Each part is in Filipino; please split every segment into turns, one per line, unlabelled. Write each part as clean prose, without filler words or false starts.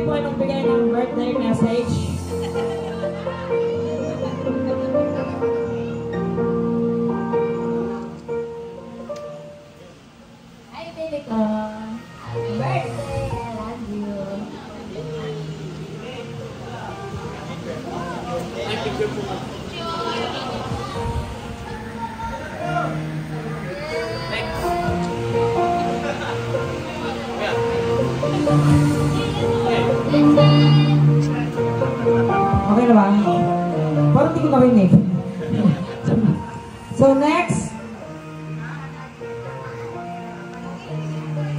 pwede po kayo magbigay ng birthday message.
Hi, baby ko. Happy birthday. I love you.
Okay na ba? Parang hindi ko narinig. So next,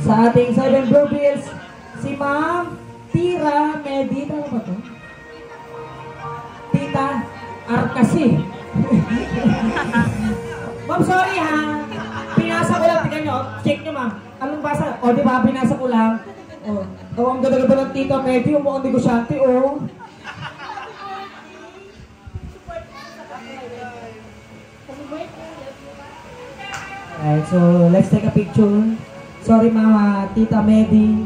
sa ating 7 Blue Bills, si Ma'am Tira Medita. Ano ba ito? Tita Arcasi. Ma'am, sorry ha. Pinasa ko lang. Tignan nyo. Check nyo, ma'am. Anong basa? O, di ba? Pinasa ko lang. O, ang ganda-ganda ng Tita Medi. Umuang negosyante, o. Alright, so let's take a picture. Sorry, mama. Tita Medi.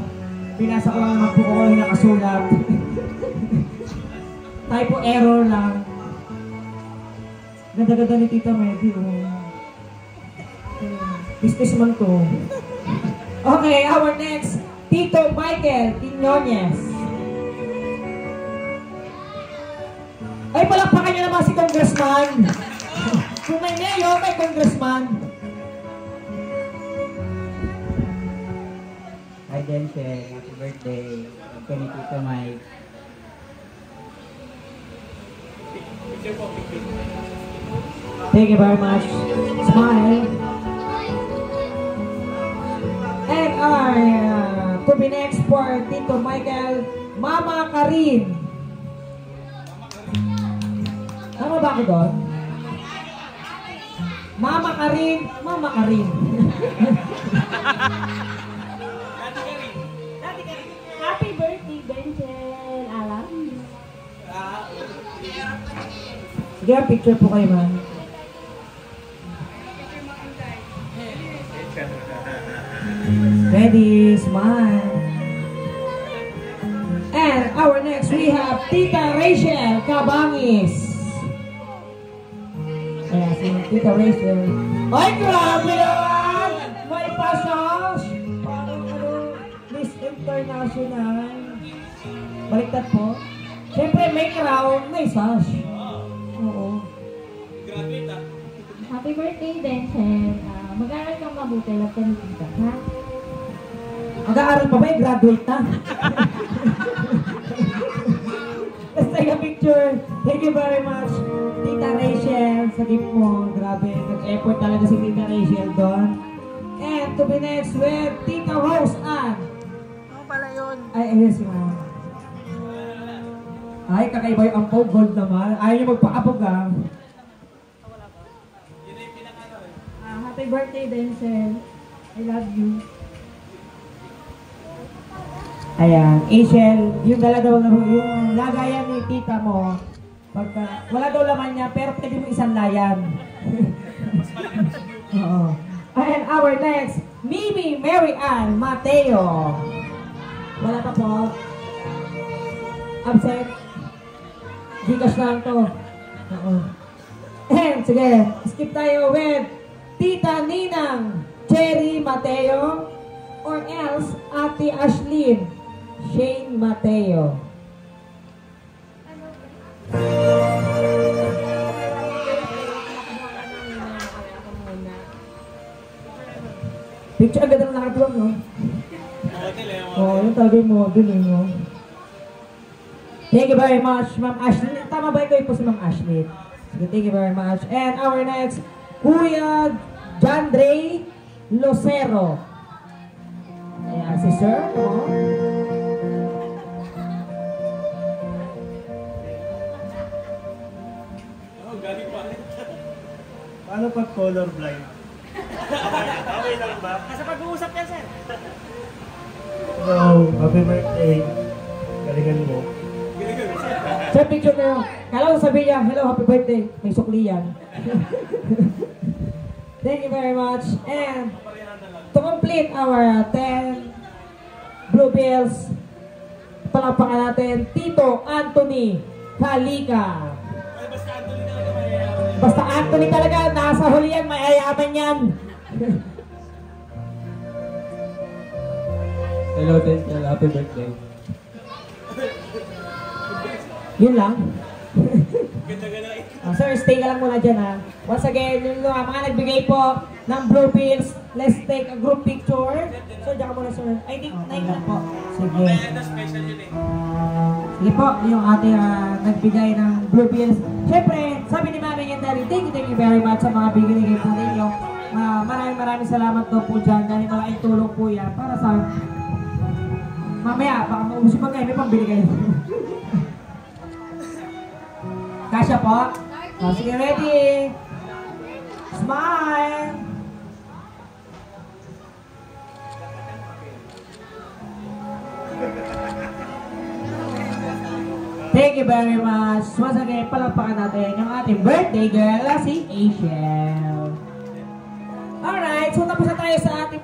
Pinasa ko lang naman po ko yung nakasulat. Typo error lang. Ganda-ganda ni Tita Medi, oh. Businessman ko. Okay, our next, Tito Michael Quiñones. Ay, palakpakan niyo naman si Congressman. Kung may mayor, may Congressman.
Hi, Denzel. Happy birthday. Ito ni Tito Mike.
Thank you very much. Smile. And our to be next for Tito Michael, Mama Karin. Tama ba ako doon? Mama Karin, Mama Karin.
Happy birthday, Denzel. I love you.
Sige, picture po kayo, ma'am. Ready, smile. And our next, we have Tita Rachel Cabangis. Ayan, si Tita Rachel. Ay, grabe naman! May pasas! Parang Miss International. Baliktad po. Siyempre, may crown, may sash. Oo.
Happy birthday, Denzel. Mag-aaral kang mabuti. Love ka ni Tita, ha?
Mag-aaral pa ba yung graduate na? Let's take a picture. Thank you very much, Tita Rachel, sa gift mo. Grabe, nag-effort talaga si Tita Rachel doon. And to be next with Tita Rose Ann.
Ano pala yun?
Ay, ayun si Mama. Ay, kakaiba yung ampaw, gold naman. Ayaw niyo magpa-apog, ha?
Happy birthday, Denzel. I love you.
Ayan, Asiel, yung dala daw na yung lagayan ni tita mo. Pagka, wala daw laman niya, pero pwede mo isang layan. Oo. And our next, Mimi Mary Ann Mateo. Wala pa po. Absent. Gcash lang to. Oo. And sige, skip tayo with Tita Ninang Cherry Mateo or else Ate Ashlyn Shane Mateo. Picture agad ang nakatuwag, no? Oo, yung talaga yung model, no? Thank you very much, Ma'am Ashley. Tama ba ikaw po si Ma'am Ashley? Sige, thank you very much. And our next, Kuya Jandre Lucero. Ayan, si Sir, no?
Paano pag colorblind? Okay lang ba?
Nasa pag-uusap yan, sir.
Hello, happy birthday. Galingan mo.
Sir, picture kayo. Kala ko sabihin niya, hello, happy birthday. May sukli yan. Thank you very much. And to complete our 10 Blue Bills palapakan natin, Tito Anthony Halika. Basta Anthony talaga, nasa huli yan, mayayaman yan.
Hello din, happy birthday.
Yun lang. Sir, stay ka lang muna dyan ha. Once again, yung mga nagbigay po ng blue pills, let's take a group picture. So, dyan ka muna sir. I think, naik lang po. Sige. Sige po, yung ating nagbigay ng blue pills. Siyempre, sabi ni Mami Yandari, thank you very much sa mga bigay po ninyo. Maraming salamat daw po dyan dahil malaking tulong po yan para sa... Mamaya, baka maubos pa kayo, may pambili kayo. Kasya po. Oh, sige, ready. Smile. Thank you very much. Once again, palakpakan natin yung ating birthday girl, si Asiel. Alright, so tapos na tayo sa ating